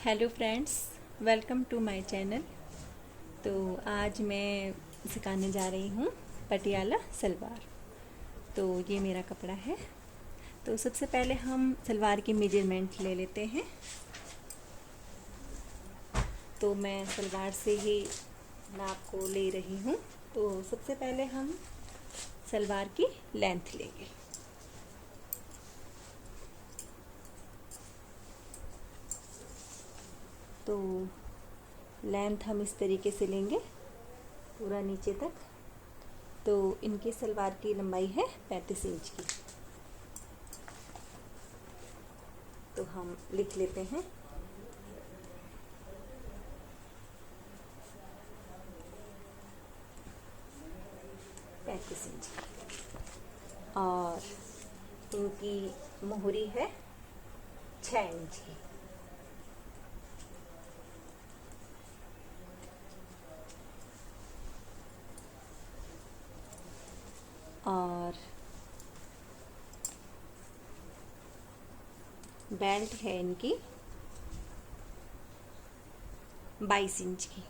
Hello friends, welcome to my channel. तो आज मैं सिखाने जा रही हूँ पटियाला सलवार। तो ये मेरा कपड़ा है। तो सबसे पहले हम सलवार की मेजरमेंट ले लेते हैं। तो मैं सलवार से ही नाप को ले रही हूँ। तो सबसे पहले हम सलवार की लेंथ लेंगे। तो लेंथ हम इस तरीके से लेंगे पूरा नीचे तक। तो इनकी सलवार की लंबाई है 35 इंच की। तो हम लिख लेते हैं 35 इंच और इनकी मोहरी है 6 इंच की। और बेल्ट है इनकी 22 इंच की।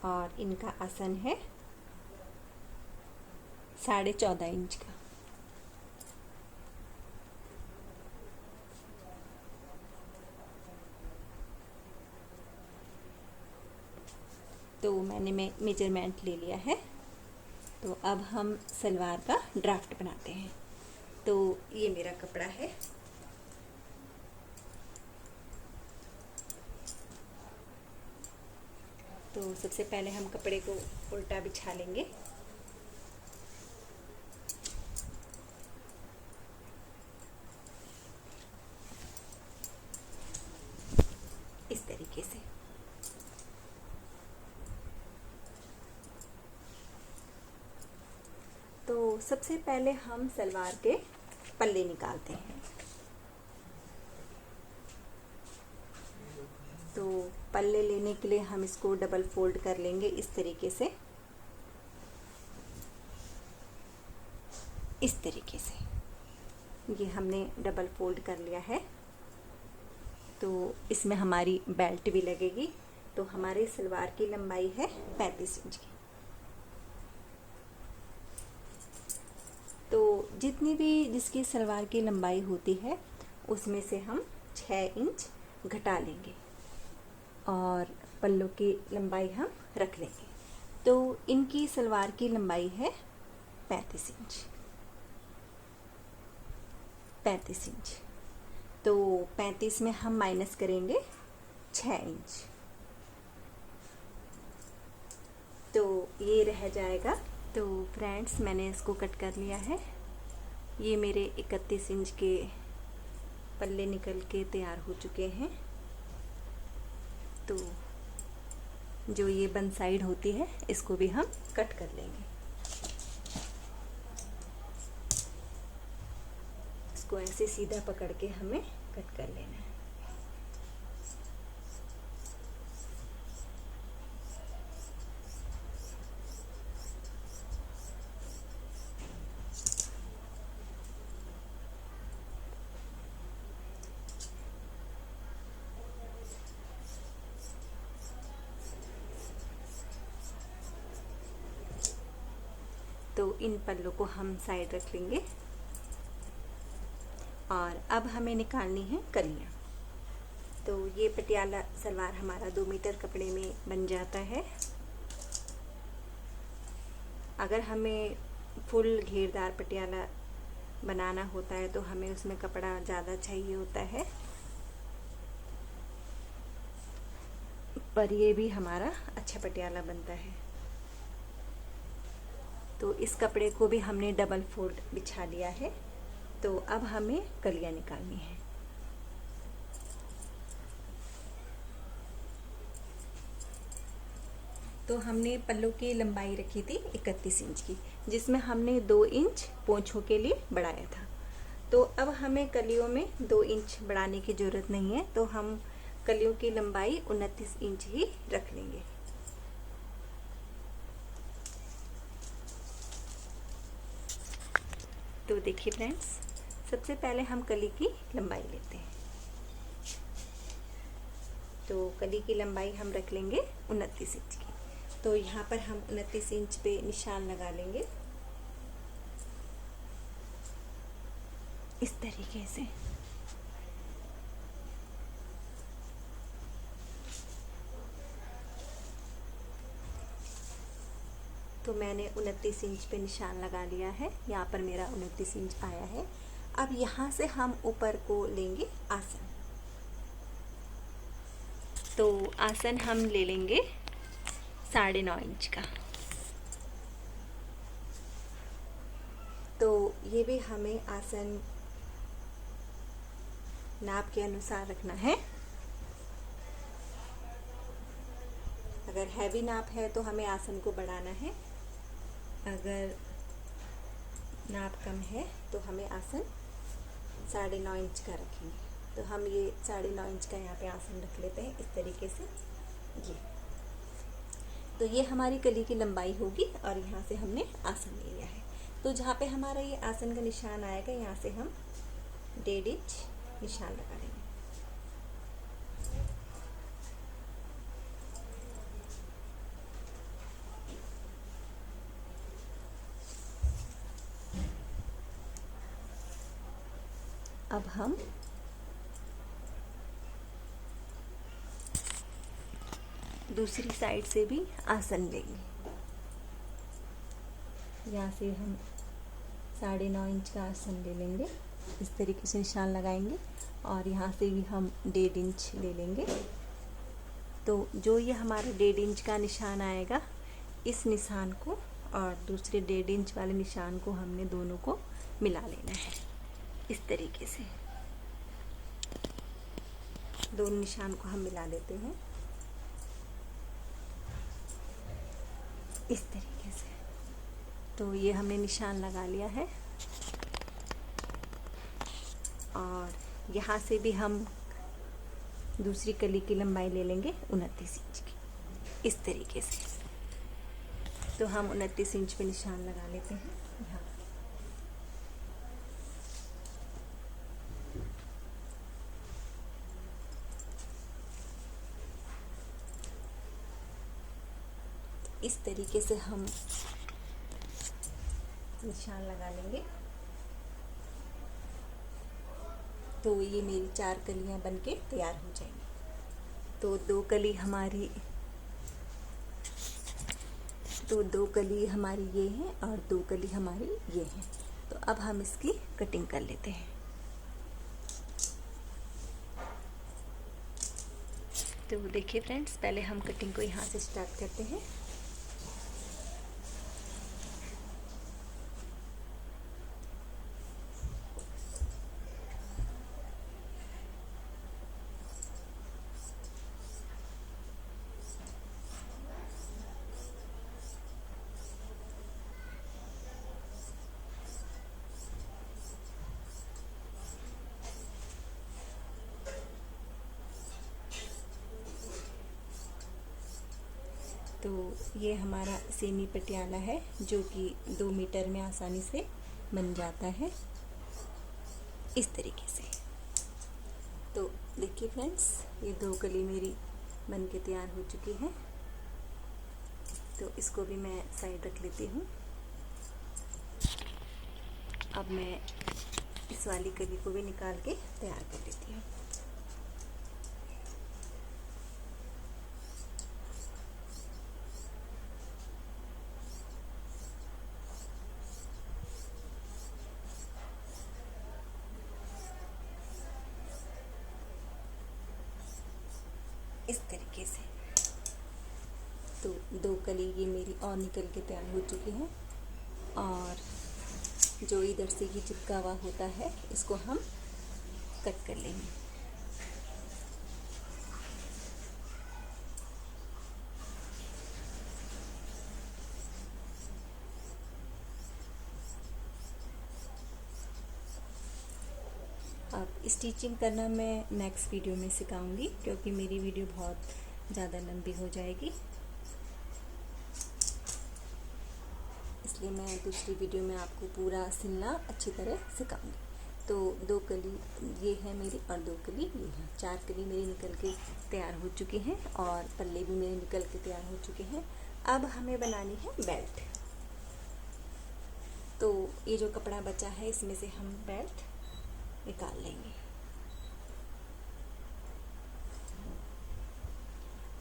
और इनका आसन है 14.5 इंच का। तो मैंने मेजरमेंट ले लिया है। तो अब हम सलवार का ड्राफ्ट बनाते हैं। तो ये मेरा कपड़ा है। तो सबसे पहले हम कपड़े को उल्टा बिछा लेंगे। इस तरीके से। तो सबसे पहले हम सलवार के पल्ले निकालते हैं। तो पल्ले लेने के लिए हम इसको डबल फोल्ड कर लेंगे इस तरीके से। इस तरीके से ये हमने डबल फोल्ड कर लिया है। तो इसमें हमारी बेल्ट भी लगेगी। तो हमारी सलवार की लंबाई है 35 इंच की। तो जितनी भी जिसकी सलवार की लंबाई होती है उसमें से हम 6 इंच घटा लेंगे और पल्लों की लंबाई हम रख लेंगे। तो इनकी सलवार की लंबाई है 35 इंच। 35 इंच। तो 35 में हम माइनस करेंगे 6 इंच। तो ये रह जाएगा। तो फ्रेंड्स, मैंने इसको कट कर लिया है। ये मेरे 31 इंच के पल्ले निकल के तैयार हो चुके हैं। तो जो ये बंद साइड होती है इसको भी हम कट कर लेंगे। इसको ऐसे सीधा पकड़ के हमें कट कर लेना है। तो इन पल्लों को हम साइड रख लेंगे और अब हमें निकालनी है कलियां। तो ये पटियाला सलवार हमारा 2 मीटर कपड़े में बन जाता है। अगर हमें फुल घेरदार पटियाला बनाना होता है तो हमें उसमें कपड़ा ज़्यादा चाहिए होता है, पर ये भी हमारा अच्छा पटियाला बनता है। तो इस कपड़े को भी हमने डबल फोल्ड बिछा लिया है। तो अब हमें कलियां निकालनी है। तो हमने पल्लों की लंबाई रखी थी 31 इंच की, जिसमें हमने 2 इंच पोंछों के लिए बढ़ाया था। तो अब हमें कलियों में 2 इंच बढ़ाने की ज़रूरत नहीं है। तो हम कलियों की लंबाई 29 इंच ही रख लेंगे। तो देखिए फ्रेंड्स, सबसे पहले हम कली की लंबाई लेते हैं। तो कली की लंबाई हम रख लेंगे 29 इंच की। तो यहाँ पर हम 29 इंच पे निशान लगा लेंगे इस तरीके से। तो मैंने 29 इंच पे निशान लगा लिया है। यहाँ पर मेरा 29 इंच आया है। अब यहाँ से हम ऊपर को लेंगे आसन। तो आसन हम ले लेंगे 9.5 इंच का। तो ये भी हमें आसन नाप के अनुसार रखना है। अगर हैवी नाप है तो हमें आसन को बढ़ाना है, अगर नाप कम है तो हमें आसन 9.5 इंच का रखेंगे। तो हम ये 9.5 इंच का यहाँ पे आसन रख लेते हैं इस तरीके से। ये तो ये हमारी कली की लंबाई होगी और यहाँ से हमने आसन ले लिया है। तो जहाँ पे हमारा ये आसन का निशान आएगा, यहाँ से हम 1.5 इंच निशान लगा लेंगे। अब हम दूसरी साइड से भी आसन लेंगे। यहाँ से हम 9.5 इंच का आसन ले लेंगे, इस तरीके से निशान लगाएंगे और यहाँ से भी हम 1.5 इंच ले लेंगे। तो जो ये हमारा 1.5 इंच का निशान आएगा, इस निशान को और दूसरे 1.5 इंच वाले निशान को हमने दोनों को मिला लेना है इस तरीके से। दोनों निशान को हम मिला लेते हैं इस तरीके से। तो ये हमने निशान लगा लिया है और यहाँ से भी हम दूसरी कली की लंबाई ले लेंगे 29 इंच की इस तरीके से। तो हम 29 इंच पे निशान लगा लेते हैं यहाँ। इस तरीके से हम निशान लगा लेंगे। तो ये मेरी 4 कलियां बनके तैयार हो जाएंगी। तो 2 कली हमारी ये है और 2 कली हमारी ये है। तो अब हम इसकी कटिंग कर लेते हैं। तो देखिए फ्रेंड्स, पहले हम कटिंग को यहाँ से स्टार्ट करते हैं। तो ये हमारा सेमी पटियाला है जो कि 2 मीटर में आसानी से बन जाता है इस तरीके से। तो देखिए फ्रेंड्स, ये 2 कली मेरी बन के तैयार हो चुकी है। तो इसको भी मैं साइड रख लेती हूँ। अब मैं इस वाली कली को भी निकाल के तैयार कर लेती हूँ। इस तरीके से। तो 2 कली ये मेरी और निकल के तैयार हो चुकी है और जो इधर से ये चिपका हुआ होता है इसको हम कट कर लेंगे। अब स्टिचिंग करना मैं नेक्स्ट वीडियो में सिखाऊंगी, क्योंकि मेरी वीडियो बहुत ज़्यादा लंबी हो जाएगी, इसलिए मैं दूसरी वीडियो में आपको पूरा सिलना अच्छी तरह सिखाऊंगी। तो 2 कली ये है मेरी और 2 कली ये है। 4 कली मेरी निकल के तैयार हो चुकी हैं और पल्ले भी मेरे निकल के तैयार हो चुके हैं। अब हमें बनानी है बेल्ट। तो ये जो कपड़ा बचा है इसमें से हम बेल्ट निकाल लेंगे।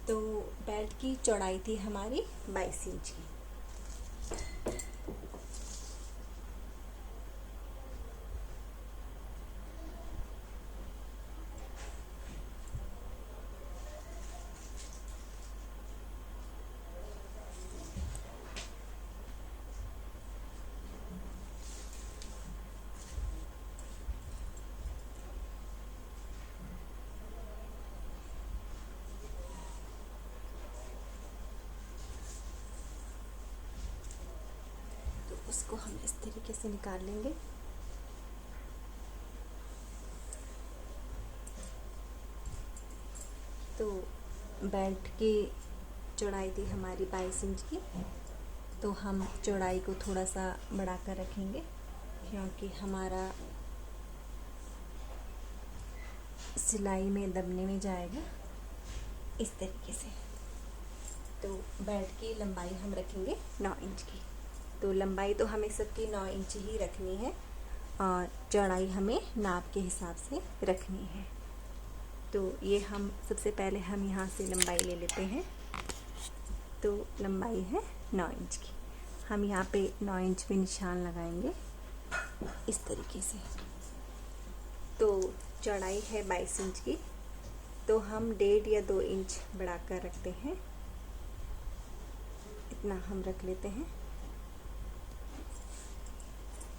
तो बेल्ट की चौड़ाई थी हमारी 22 इंच की। उसको हम इस तरीके से निकाल लेंगे। तो बेल्ट की चौड़ाई थी हमारी 22 इंच की। तो हम चौड़ाई को थोड़ा सा बढ़ा कर रखेंगे क्योंकि हमारा सिलाई में दबने में जाएगा इस तरीके से। तो बेल्ट की लंबाई हम रखेंगे 9 इंच की। तो लंबाई तो हमें सबकी 9 इंच ही रखनी है और चौड़ाई हमें नाप के हिसाब से रखनी है। तो ये हम सबसे पहले हम यहाँ से लंबाई ले लेते हैं। तो लंबाई है 9 इंच की। हम यहाँ पे 9 इंच पे निशान लगाएंगे इस तरीके से। तो चौड़ाई है 22 इंच की। तो हम 1.5 या 2 इंच बढ़ाकर रखते हैं। इतना हम रख लेते हैं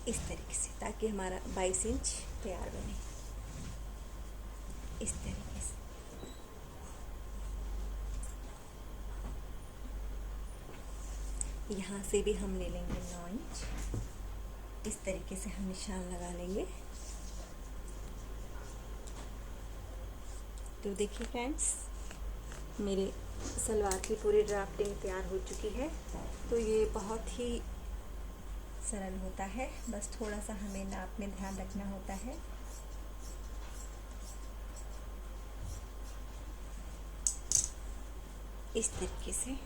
इस तरीके से, ताकि हमारा 22 इंच तैयार बने इस तरीके से। यहाँ से भी हम ले लेंगे 9 इंच। इस तरीके से हम निशान लगा लेंगे। तो देखिए फ्रेंड्स, मेरे सलवार की पूरी ड्राफ्टिंग तैयार हो चुकी है। तो ये बहुत ही सरल होता है, बस थोड़ा सा हमें नाप में ध्यान रखना होता है। इस तरीके से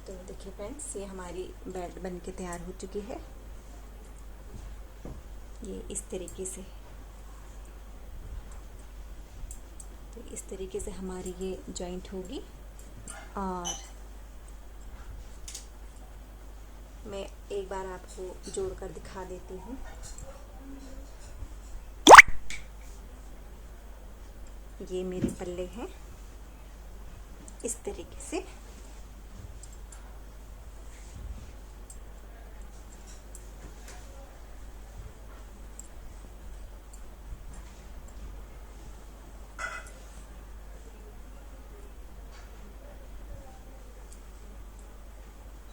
तो देखिए फ्रेंड्स, ये हमारी बेल्ट बन के तैयार हो चुकी है। ये इस तरीके से, तो इस तरीके से हमारी ये जॉइंट होगी। और मैं एक बार आपको जोड़कर दिखा देती हूँ। ये मेरे पल्ले हैं इस तरीके से।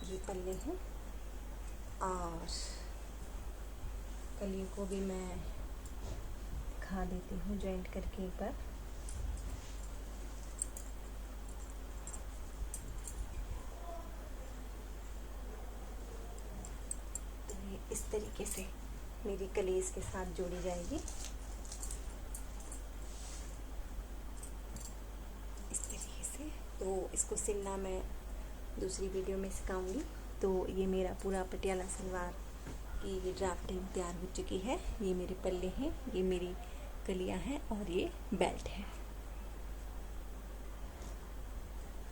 ये पल्ले हैं और कलियों को भी मैं दिखा देती हूँ जॉइंट करके एक बार। तो ये इस तरीके से मेरी कलीज के साथ जोड़ी जाएगी इस तरीके से। तो इसको सिलना मैं दूसरी वीडियो में सिखाऊंगी। तो ये मेरा पूरा पटियाला सलवार की ये ड्राफ्टिंग तैयार हो चुकी है। ये मेरे पल्ले हैं, ये मेरी कलियां हैं और ये बेल्ट है।